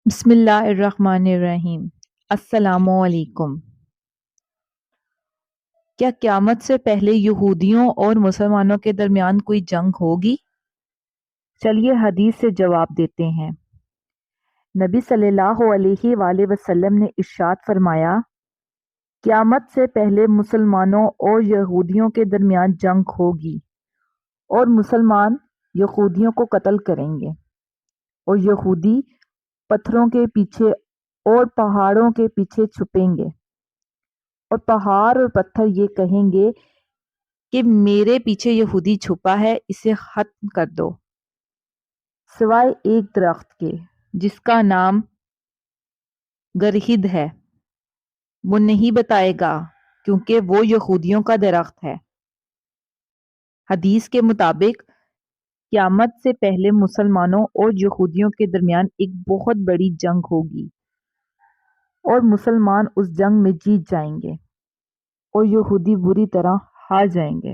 بسم اللہ الرحمن الرحیم۔ السلام علیکم۔ کیا قیامت سے پہلے یہودیوں اور مسلمانوں کے درمیان کوئی جنگ ہوگی؟ چلیے حدیث سے جواب دیتے ہیں۔ نبی صلی اللہ علیہ وآلہ وسلم نے ارشاد فرمایا، قیامت سے پہلے مسلمانوں اور یہودیوں کے درمیان جنگ ہوگی اور مسلمان یہودیوں کو قتل کریں گے اور یہودی پتھروں کے پیچھے اور پہاڑوں کے پیچھے چھپیں گے، اور پہاڑ اور پتھر یہ کہیں گے کہ میرے پیچھے یہودی چھپا ہے، اسے ختم کر دو، سوائے ایک درخت کے جس کا نام گرہد ہے، وہ نہیں بتائے گا کیونکہ وہ یہودیوں کا درخت ہے۔ حدیث کے مطابق قیامت سے پہلے مسلمانوں اور یہودیوں کے درمیان ایک بہت بڑی جنگ ہوگی اور مسلمان اس جنگ میں جیت جائیں گے اور یہودی بری طرح ہار جائیں گے۔